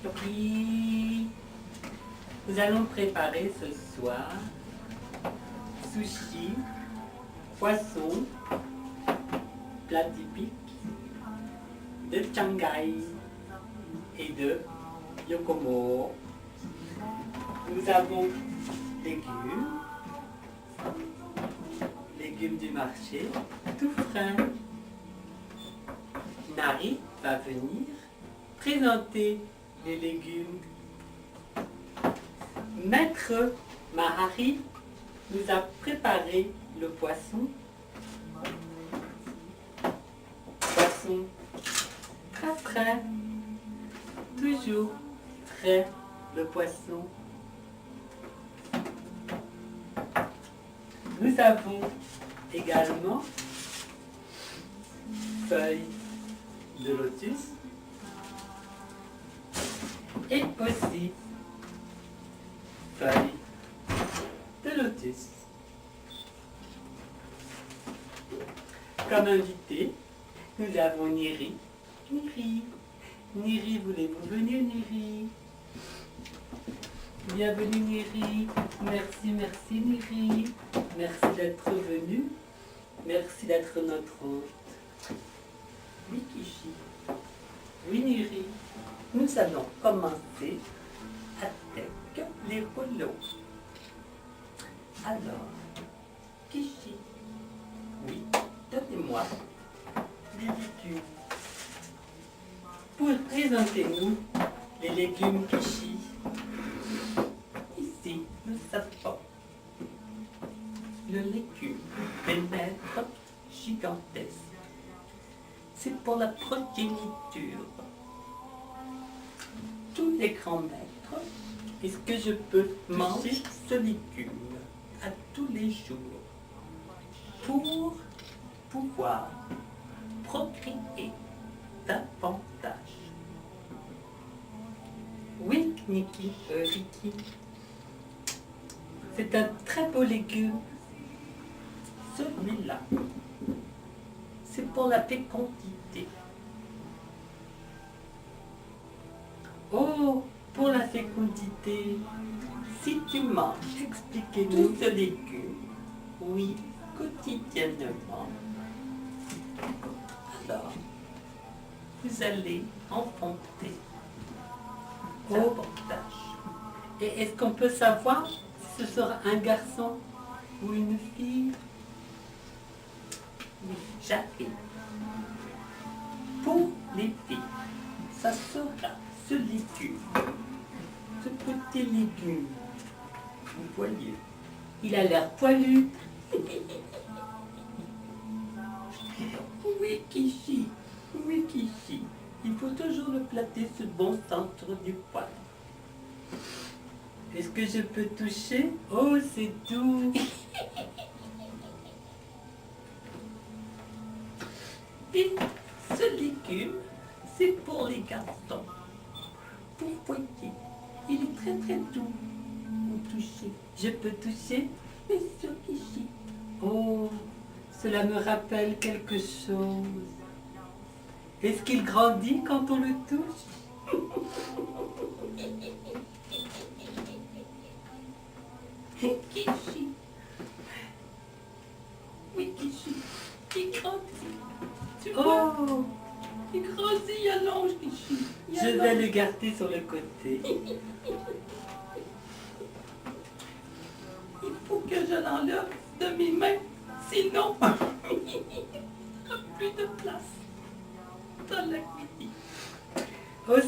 Oui. Nous allons préparer ce soir sushi, poisson, plat typique de Shanghai et de Yokomo. Nous avons légumes du marché, tout frais. Nari va venir présenter les légumes. Maître Mahari nous a préparé le poisson. Poisson très frais, toujours frais le poisson. Nous avons également feuilles de lotus et aussi feuilles de lotus. Comme invité, nous avons Niri. Niri, voulez-vous venir, Niri? Bienvenue, Niri. Merci Niri. Merci d'être venu. Merci d'être notre hôte. Oui, Kishi. Oui, Niri. Nous allons commencer avec les rouleaux. Alors, Kishi, oui, donnez-moi les légumes. Présentez-nous les légumes Kishi. Ici, nous avons le légume maître gigantesque. C'est pour la progéniture. Tous les grands maîtres, est-ce que je peux manger ce légume à tous les jours pour pouvoir procréer davantage? Oui, Ricky. C'est un très beau légume. Celui-là, c'est pour la fécondité. Oh, pour la fécondité, si tu manges, expliquez-nous ce légume, oui, quotidiennement, alors, vous allez enfanter davantage. Et est-ce qu'on peut savoir si ce sera un garçon ou une fille? Oui, j'arrive. Pour les filles, ça sera ce légume, ce petit légume. Vous voyez, il a l'air poilu. Oui, Kishi. Il faut toujours le plater sur le bon centre du poil. Est-ce que je peux toucher? Oh, c'est doux. Et ce légume, c'est pour les garçons. Vous voyez, il est très très doux. Vous touchez. Je peux toucher? Bien sûr, Kishi. Oh, cela me rappelle quelque chose. Est-ce qu'il grandit quand on le touche? Kishi. Oui, Kishi. Il grandit. Tu vois? Oh, il grandit, il allonge, Kishi. Je vais le garder sur le côté. Il faut que je l'enlève de mes mains, sinon il n'y aura plus de place dans la cuisine. Oh,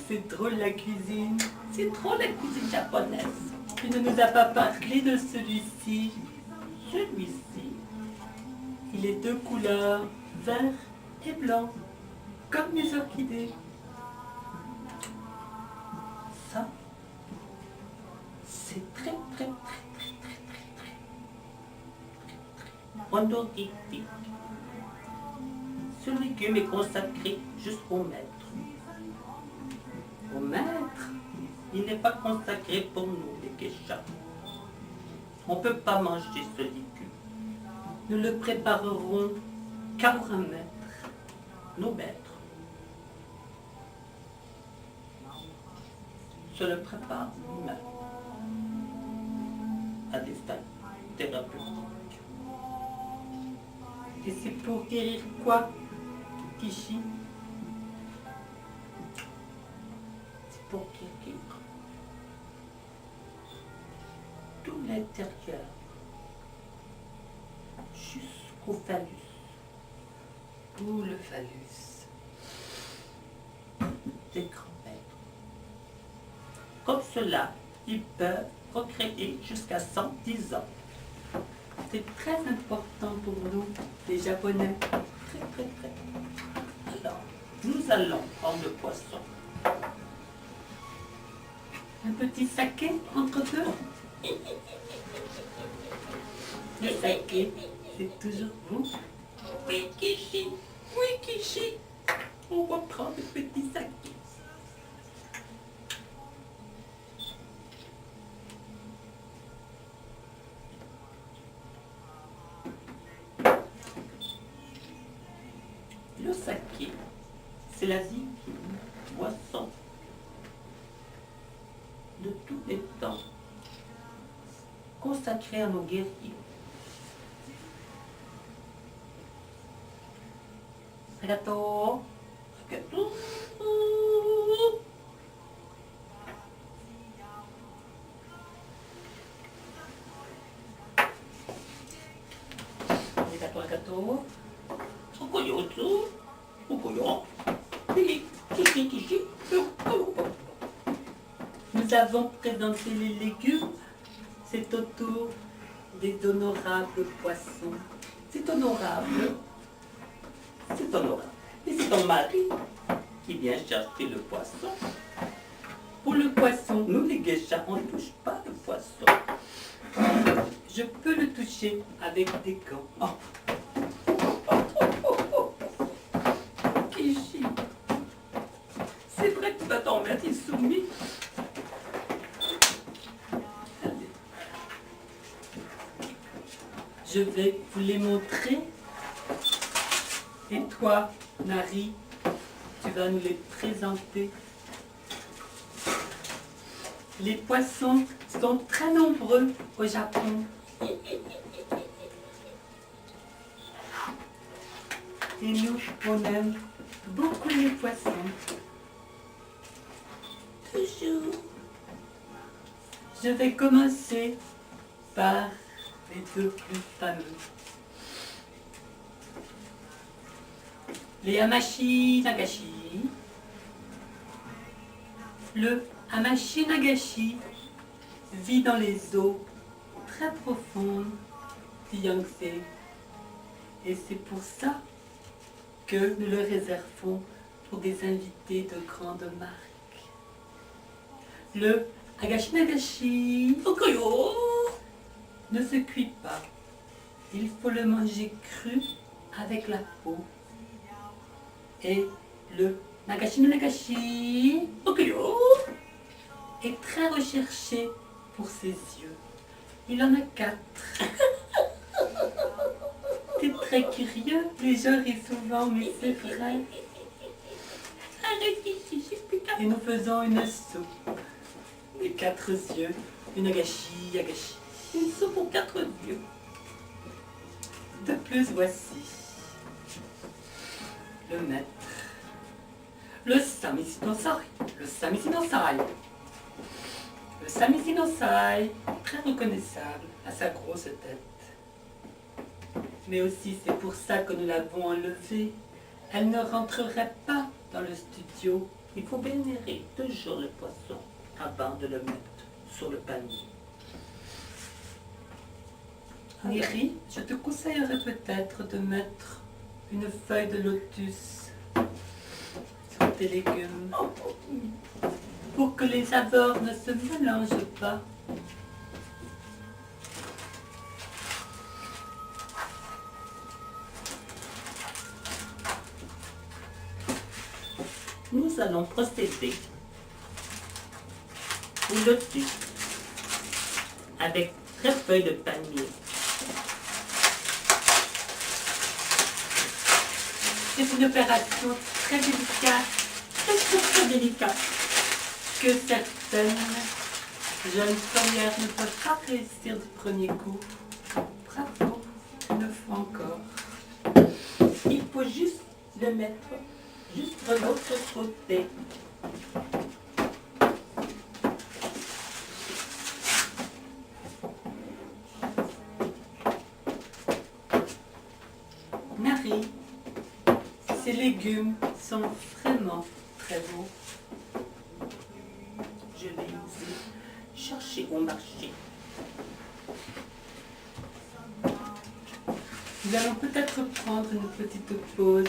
c'est drôle la cuisine. C'est drôle la cuisine japonaise. Tu ne nous as pas parlé de celui-ci. Celui-ci, il est de couleur vert et blanc, comme les orchidées. Ça, c'est très honorifique. Ce légume est consacré juste au maître. Au maître, il n'est pas consacré pour nous, les geishas. On ne peut pas manger ce légume. Nous le préparerons qu'à un maître, nos maîtres. Je le prépare lui-même à des fins thérapeutiques. Et c'est pour guérir quoi, Kishi? C'est pour guérir tout l'intérieur jusqu'au phallus. Tout le phallus des grands-mères. Comme cela, ils peuvent procréer jusqu'à 110 ans. C'est très important pour nous, les Japonais. Très, très, très. Alors, nous allons prendre le poisson. Un petit saké entre deux. Le saké, c'est toujours vous. Oui, Kishi. Oui, Kishi. On va prendre le petit saké. Le saké, c'est la vie, boisson de tous les temps, consacrée à nos guerriers. Arigato. Arigato. Arigato, arigato. Okoyotsu. Okoyo. Kishi. Nous avons présenté les légumes. C'est au tour des honorables poissons. C'est honorable. C'est honorable. Et c'est ton mari qui vient chercher le poisson. Pour le poisson, nous les geishas, on ne touche pas le poisson. Je peux le toucher avec des gants. Kishi, c'est vrai que tu vas t'en mettre soumis. Je vais vous les montrer. Et toi, Nari, tu vas nous les présenter. Les poissons sont très nombreux au Japon. Et nous, on aime beaucoup les poissons. Toujours. Je vais commencer par les deux plus fameux. Les Hamashi Nagashi. Le Hamashi Nagashi vit dans les eaux très profondes du Yangtze. Et c'est pour ça que nous le réservons pour des invités de grande marque. Le Agashi Nagashi Okoyo ne se cuit pas. Il faut le manger cru avec la peau. Et le Nagashi no Nagashi Okoyo est très recherché pour ses yeux. Il en a 4. T'es très curieux, les gens rient souvent, mais c'est vrai. Et nous faisons une soupe. Les 4 yeux, du Nagashi Yagashi. Une soupe aux 4 yeux. De plus, voici le maître. Le Samisinosai. Le Samisinosai. Le Samisinosai, très reconnaissable à sa grosse tête. Mais aussi, c'est pour ça que nous l'avons enlevée. Elle ne rentrerait pas dans le studio. Il faut vénérer toujours le poisson avant de le mettre sur le panier. Neri, je te conseillerais peut-être de mettre une feuille de lotus sur tes légumes pour que les saveurs ne se mélangent pas. Nous allons procéder au lotus avec 13 feuilles de palmier. C'est une opération très délicate, très délicate. que certaines jeunes premières ne peuvent pas réussir du premier coup. Bravo, une fois encore. Il faut juste le mettre juste de l'autre côté. Marie, ces légumes sont vraiment très beaux. Je vais les chercher au marché. Nous allons peut-être prendre une petite pause